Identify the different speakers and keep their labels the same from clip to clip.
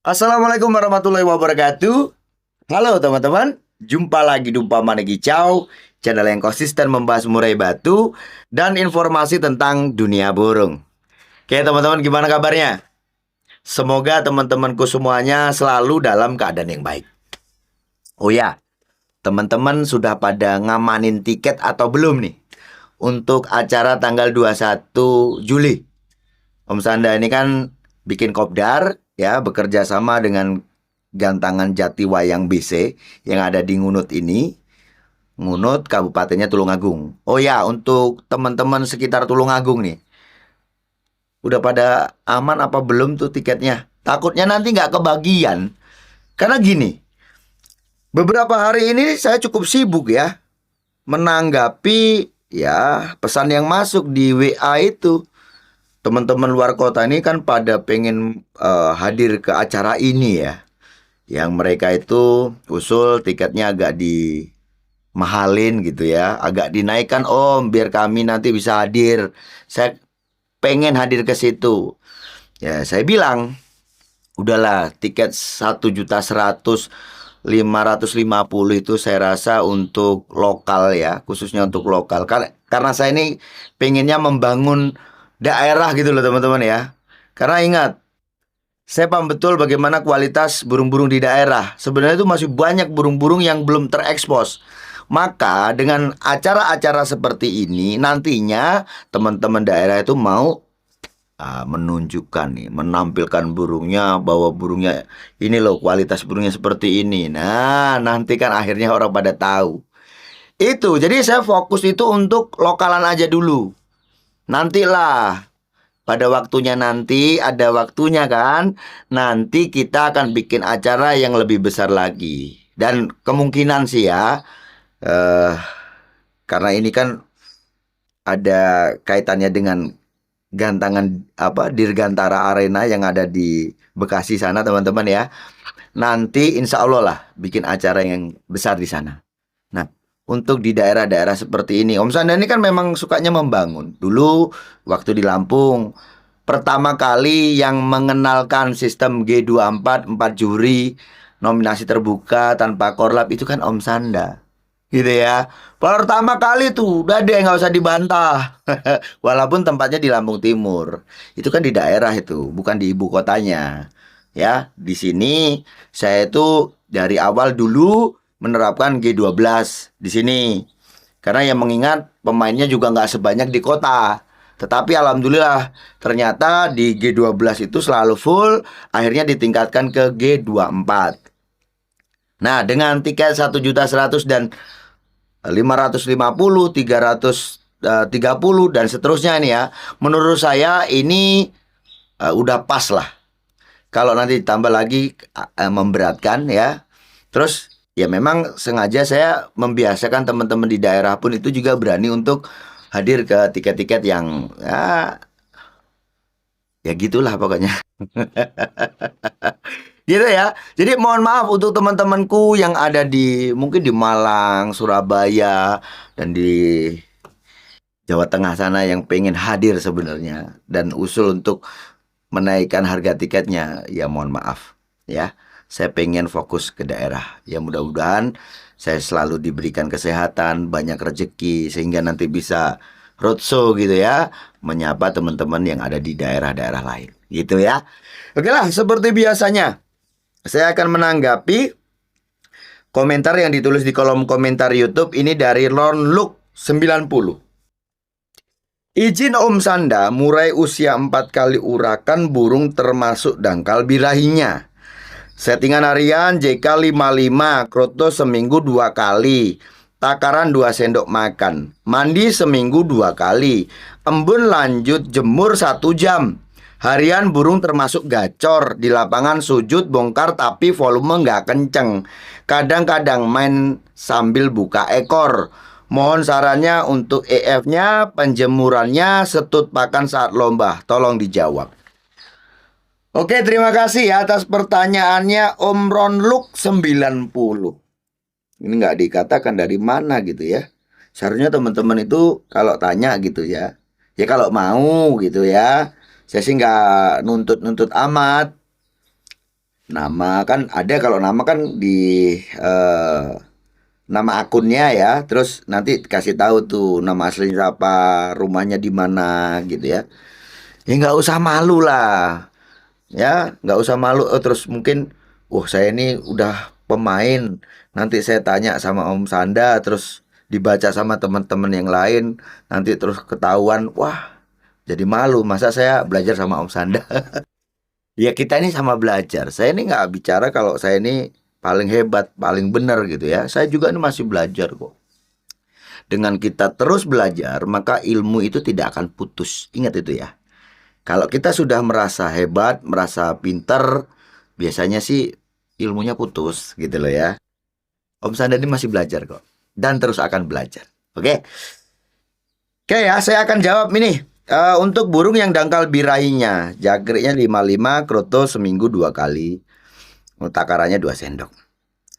Speaker 1: Assalamualaikum warahmatullahi wabarakatuh. Halo teman-teman, jumpa lagi di Umpama Negicau, channel yang konsisten membahas murai batu dan informasi tentang dunia burung. Oke teman-teman, gimana kabarnya? Semoga teman-temanku semuanya selalu dalam keadaan yang baik. Oh ya, teman-teman sudah pada ngamanin tiket atau belum nih untuk acara tanggal 21 Juli? Om Sanda ini kan bikin kopdar ya, bekerja sama dengan Gantangan Jatiwayang BC yang ada di Ngunut ini. Ngunut kabupatennya Tulungagung. Oh ya, untuk teman-teman sekitar Tulungagung nih, udah pada aman apa belum tuh tiketnya? Takutnya nanti nggak kebagian. Karena gini, beberapa hari ini saya cukup sibuk ya menanggapi ya pesan yang masuk di WA itu. Teman-teman luar kota ini kan pada pengen hadir ke acara ini ya. Yang mereka itu usul tiketnya agak dimahalin gitu ya, agak dinaikkan om biar kami nanti bisa hadir. Saya pengen hadir ke situ. Ya saya bilang, udahlah tiket 1.100.550 itu saya rasa untuk lokal ya, khususnya untuk lokal. Karena saya ini pengennya membangun daerah gitu loh teman-teman ya. Karena ingat, saya paham betul bagaimana kualitas burung-burung di daerah. Sebenarnya itu masih banyak burung-burung yang belum terekspos. Maka dengan acara-acara seperti ini nantinya teman-teman daerah itu mau menunjukkan nih, menampilkan burungnya bahwa burungnya ini loh kualitas burungnya seperti ini. Nah, nanti kan akhirnya orang pada tahu. Itu. Jadi saya fokus itu untuk lokalan aja dulu. Nantilah pada waktunya nanti, ada waktunya kan, nanti kita akan bikin acara yang lebih besar lagi. Dan kemungkinan sih ya, eh, karena ini kan ada kaitannya dengan gantangan apa Dirgantara Arena yang ada di Bekasi sana teman-teman ya. Nanti insya Allah lah bikin acara yang besar di sana. Nah, untuk di daerah-daerah seperti ini, Om Sanda ini kan memang sukanya membangun. Dulu waktu di Lampung, pertama kali yang mengenalkan sistem G24, 4 juri, nominasi terbuka tanpa korlap itu kan Om Sanda. Gitu ya. Pertama kali tuh, udah deh nggak usah dibantah. Walaupun tempatnya di Lampung Timur. Itu kan di daerah itu, bukan di ibu kotanya. Ya, di sini saya itu dari awal dulu menerapkan G12 di sini. Karena yang mengingat pemainnya juga nggak sebanyak di kota. Tetapi alhamdulillah ternyata di G12 itu selalu full, akhirnya ditingkatkan ke G24. Nah, dengan tiket 1.100.000 dan 550, 330 dan seterusnya ini ya. Menurut saya ini udah pas lah. Kalau nanti ditambah lagi memberatkan ya. Terus ya memang sengaja saya membiasakan teman-teman di daerah pun itu juga berani untuk hadir ke tiket-tiket yang ya gitulah pokoknya. Gitu ya. Jadi mohon maaf untuk teman-temanku yang ada di mungkin di Malang, Surabaya dan di Jawa Tengah sana yang pengen hadir sebenarnya dan usul untuk menaikkan harga tiketnya, ya mohon maaf ya. Saya pengen fokus ke daerah. Ya mudah-mudahan saya selalu diberikan kesehatan, banyak rezeki sehingga nanti bisa roadshow gitu ya, menyapa teman-teman yang ada di daerah-daerah lain. Gitu ya. Oke lah, seperti biasanya saya akan menanggapi komentar yang ditulis di kolom komentar YouTube ini dari Lon Look 90. Izin Om Sanda, murai usia 4 kali urakan burung termasuk dangkal birahinya. Settingan harian JK 55, kroto seminggu 2 kali. Takaran 2 sendok makan. Mandi seminggu 2 kali. Embun lanjut jemur 1 jam. Harian burung termasuk gacor. Di lapangan sujud bongkar tapi volume nggak kenceng. Kadang-kadang main sambil buka ekor. Mohon sarannya untuk EF-nya, penjemurannya, setut pakan saat lomba. Tolong dijawab. Oke, terima kasih ya atas pertanyaannya Om Ronluk 90. Ini nggak dikatakan dari mana gitu ya. Seharusnya teman-teman itu kalau tanya gitu ya. Ya kalau mau gitu ya. Saya sih nggak nuntut-nuntut amat. Nama kan ada, kalau nama kan di nama akunnya ya, terus nanti kasih tahu tuh nama aslinya siapa, rumahnya di mana gitu ya. Ya nggak usah malu lah, ya nggak usah malu. Terus mungkin, saya ini udah pemain, nanti saya tanya sama Om Sanda, terus dibaca sama teman-teman yang lain, nanti terus ketahuan, wah jadi malu, masa saya belajar sama Om Sanda. Ya kita ini sama belajar. Saya ini nggak bicara kalau saya ini paling hebat, paling benar gitu ya. Saya juga ini masih belajar kok. Dengan kita terus belajar, maka ilmu itu tidak akan putus. Ingat itu ya. Kalau kita sudah merasa hebat, merasa pintar, biasanya sih ilmunya putus gitu loh ya. Om Sanda ini masih belajar kok. Dan terus akan belajar. Oke. Oke ya, saya akan jawab ini. Untuk burung yang dangkal birahinya, jagriknya 55, kroto seminggu 2 kali, takarannya 2 sendok.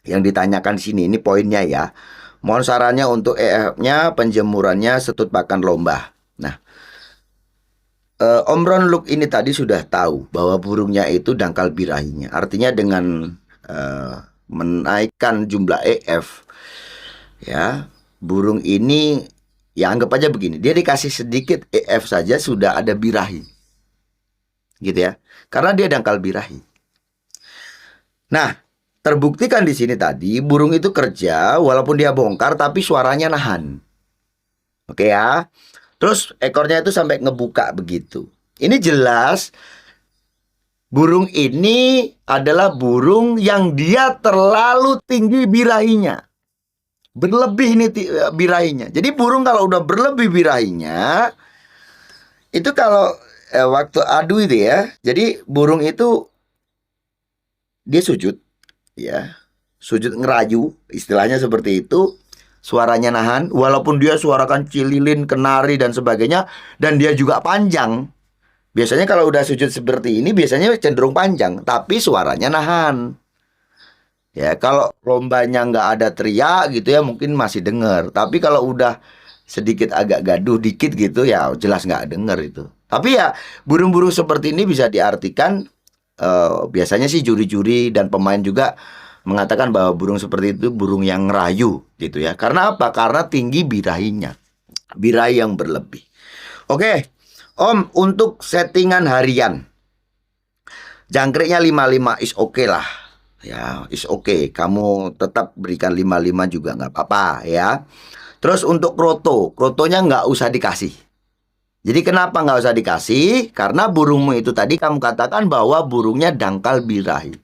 Speaker 1: Yang ditanyakan di sini, ini poinnya ya. Mohon sarannya untuk EF-nya, penjemurannya, setut pakan lomba. Nah, Om Ron Look ini tadi sudah tahu bahwa burungnya itu dangkal birahinya. Artinya dengan menaikkan jumlah EF, ya, burung ini, ya anggap aja begini, dia dikasih sedikit EF saja sudah ada birahi, gitu ya, karena dia dangkal birahi. Nah, terbuktikan di sini tadi burung itu kerja walaupun dia bongkar tapi suaranya nahan. Oke ya. Terus ekornya itu sampai ngebuka begitu. Ini jelas burung ini adalah burung yang dia terlalu tinggi birahinya. Berlebih ini birahinya. Jadi burung kalau udah berlebih birahinya, itu kalau waktu adu itu ya. Jadi burung itu dia sujud, ya, sujud ngerayu, istilahnya seperti itu. Suaranya nahan, walaupun dia suarakan cililin, kenari dan sebagainya, dan dia juga panjang. Biasanya kalau udah sujud seperti ini biasanya cenderung panjang, tapi suaranya nahan. Ya, kalau lombanya nggak ada teriak gitu ya mungkin masih denger. Tapi kalau udah sedikit agak gaduh dikit gitu ya jelas nggak denger itu. Tapi ya burung-burung seperti ini bisa diartikan, biasanya sih juri-juri dan pemain juga mengatakan bahwa burung seperti itu burung yang ngerayu gitu ya. Karena apa? Karena tinggi birahinya. Birahi yang berlebih. Oke, Om, untuk settingan harian, jangkriknya 55 is oke lah. Ya, is oke. Kamu tetap berikan 55 juga nggak apa-apa ya. Terus untuk krotonya nggak usah dikasih. Jadi kenapa nggak usah dikasih? Karena burungmu itu tadi kamu katakan bahwa burungnya dangkal birahi.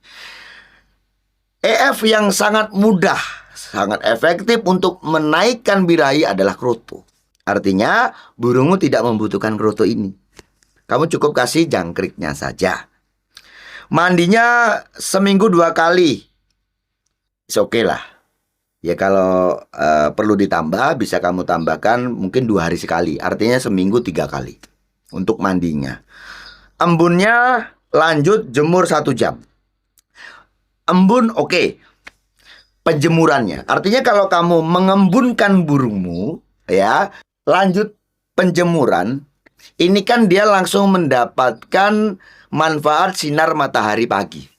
Speaker 1: EF yang sangat mudah, sangat efektif untuk menaikkan birahi adalah kroto. Artinya burungmu tidak membutuhkan kroto ini. Kamu cukup kasih jangkriknya saja. Mandinya seminggu 2 kali. Oke lah. Ya kalau perlu ditambah bisa kamu tambahkan mungkin 2 hari sekali. Artinya seminggu 3 kali untuk mandinya. Embunnya lanjut jemur 1 jam. Embun oke. Penjemurannya, artinya kalau kamu mengembunkan burungmu, ya, lanjut penjemuran, ini kan dia langsung mendapatkan manfaat sinar matahari pagi.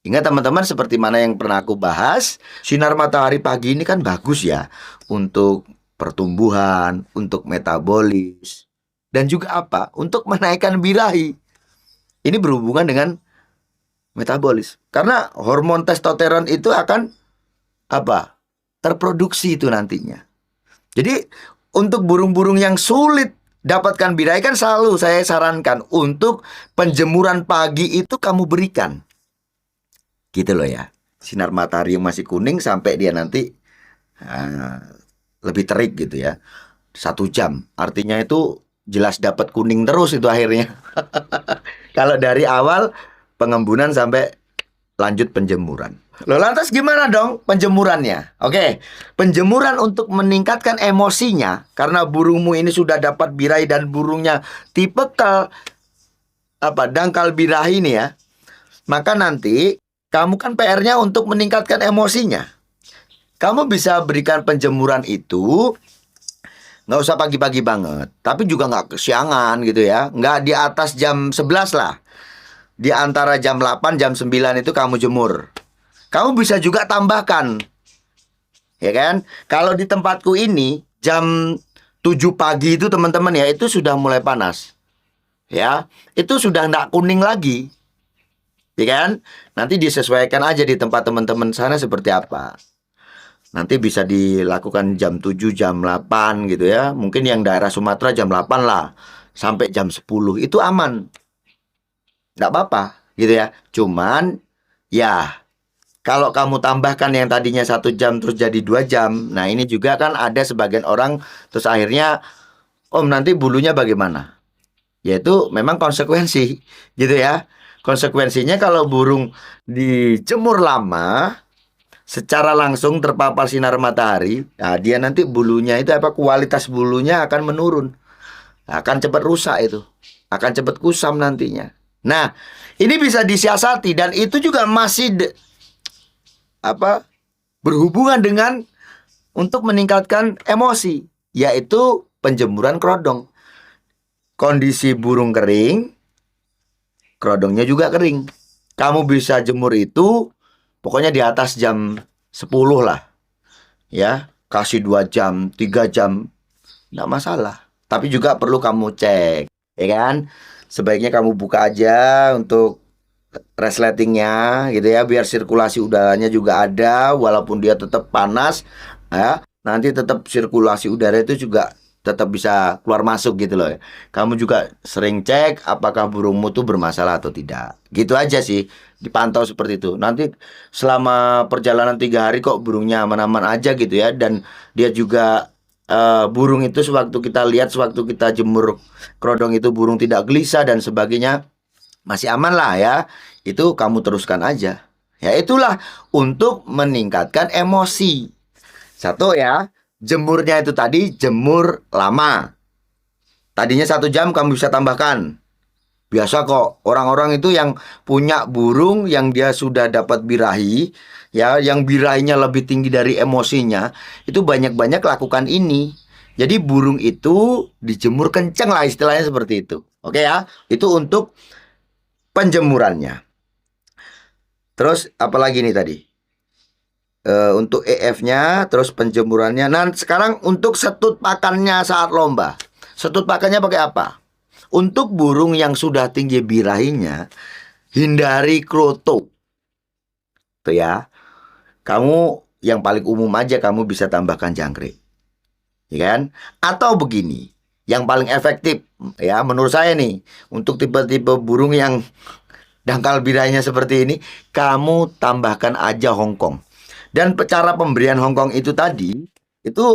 Speaker 1: Ingat teman-teman, seperti mana yang pernah aku bahas, sinar matahari pagi ini kan bagus ya untuk pertumbuhan, untuk metabolis, dan juga apa? Untuk menaikkan birahi. Ini berhubungan dengan metabolis. Karena hormon testosteron itu akan apa? Terproduksi itu nantinya. Jadi untuk burung-burung yang sulit dapatkan birahi kan selalu saya sarankan untuk penjemuran pagi itu kamu berikan. Gitu loh ya. Sinar matahari yang masih kuning sampai dia nanti lebih terik gitu ya. 1 jam. Artinya itu jelas dapat kuning terus itu akhirnya. Kalau dari awal pengembunan sampai lanjut penjemuran. Loh, lantas gimana dong penjemurannya? Oke, penjemuran untuk meningkatkan emosinya karena burungmu ini sudah dapat birahi dan burungnya tipikal dangkal birahi ini ya. Maka nanti kamu kan PR-nya untuk meningkatkan emosinya. Kamu bisa berikan penjemuran itu nggak usah pagi-pagi banget, tapi juga nggak kesiangan gitu ya. Nggak di atas jam 11 lah. di antara jam 8, jam 9 itu kamu jemur. Kamu bisa juga tambahkan, ya kan? Kalau di tempatku ini jam 7 pagi itu teman-teman ya, itu sudah mulai panas. Ya, itu sudah enggak kuning lagi. Ya kan? Nanti disesuaikan aja di tempat teman-teman sana seperti apa. Nanti bisa dilakukan jam 7, jam 8 gitu ya. Mungkin yang daerah Sumatera jam 8 lah. Sampai jam 10 itu aman. Nggak apa-apa gitu ya. Cuman ya kalau kamu tambahkan yang tadinya 1 jam terus jadi 2 jam. Nah ini juga kan ada sebagian orang terus akhirnya Om nanti bulunya bagaimana? Yaitu memang konsekuensi gitu ya. Konsekuensinya kalau burung dijemur lama secara langsung terpapar sinar matahari, nah dia nanti bulunya itu apa kualitas bulunya akan menurun, akan cepat rusak itu, akan cepat kusam nantinya. Nah, ini bisa disiasati dan itu juga masih apa berhubungan dengan untuk meningkatkan emosi, yaitu penjemuran kerodong. Kondisi burung kering, kerodongnya juga kering. Kamu bisa jemur itu pokoknya di atas jam 10 lah. Ya, kasih 2 jam, 3 jam, nggak masalah. Tapi juga perlu kamu cek, ya kan? Sebaiknya kamu buka aja untuk resletingnya gitu ya, biar sirkulasi udaranya juga ada, walaupun dia tetap panas, ya. Nanti tetap sirkulasi udara itu juga tetap bisa keluar masuk gitu loh. Kamu juga sering cek apakah burungmu tuh bermasalah atau tidak. Gitu aja sih, dipantau seperti itu. Nanti selama perjalanan 3 hari kok burungnya aman-aman aja gitu ya. Dan dia juga burung itu sewaktu kita lihat, sewaktu kita jemur kerodong itu burung tidak gelisah dan sebagainya, masih aman lah ya. Itu kamu teruskan aja. Ya itulah untuk meningkatkan emosi. Satu ya, jemurnya itu tadi jemur lama. Tadinya 1 jam kamu bisa tambahkan. Biasa kok orang-orang itu yang punya burung yang dia sudah dapat birahi, ya, yang birahinya lebih tinggi dari emosinya, itu banyak-banyak lakukan ini. Jadi burung itu dijemur kenceng lah istilahnya seperti itu. Oke ya, itu untuk penjemurannya. Terus apalagi nih tadi? Untuk EF-nya, terus penjemurannya. Nah, sekarang untuk setut pakannya saat lomba. Setut pakannya pakai apa? Untuk burung yang sudah tinggi birahinya, hindari kroto. Tuh ya. Kamu yang paling umum aja kamu bisa tambahkan jangkrik. Ya kan? Atau begini, yang paling efektif ya menurut saya nih, untuk tipe-tipe burung yang dangkal birahinya seperti ini, kamu tambahkan aja Hongkong. Dan cara pemberian Hongkong itu tadi, itu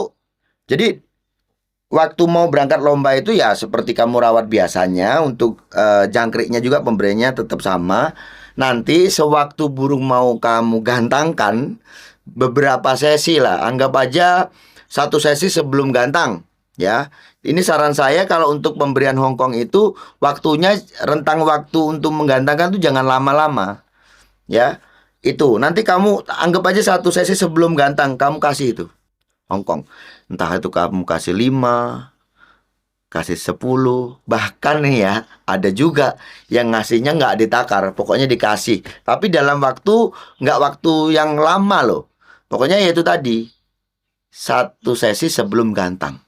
Speaker 1: jadi waktu mau berangkat lomba itu ya seperti kamu rawat biasanya. Untuk jangkriknya juga pemberiannya tetap sama. Nanti sewaktu burung mau kamu gantangkan, beberapa sesi lah, anggap aja 1 sesi sebelum gantang. Ya, ini saran saya kalau untuk pemberian Hongkong itu waktunya, rentang waktu untuk menggantangkan itu jangan lama-lama. Ya, itu nanti kamu anggap aja 1 sesi sebelum gantang kamu kasih itu Hongkong. Entah itu kamu kasih 5, kasih 10, bahkan nih ya ada juga yang ngasihnya nggak ditakar, pokoknya dikasih. Tapi dalam waktu nggak waktu yang lama loh. Pokoknya ya itu tadi 1 sesi sebelum gantang.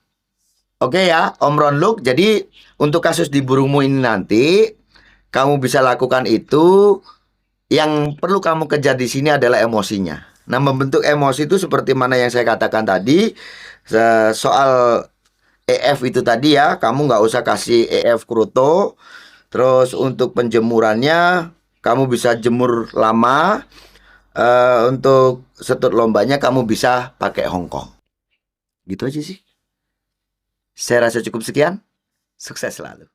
Speaker 1: Oke ya, Om Ronluk. Jadi untuk kasus di burungmu ini nanti kamu bisa lakukan itu. Yang perlu kamu kejar di sini adalah emosinya. Nah, membentuk emosi itu seperti mana yang saya katakan tadi. Soal EF itu tadi ya, kamu nggak usah kasih EF Kruto. Terus untuk penjemurannya, kamu bisa jemur lama. Untuk setut lombanya, kamu bisa pakai Hongkong. Gitu aja sih. Saya rasa cukup sekian. Sukses selalu.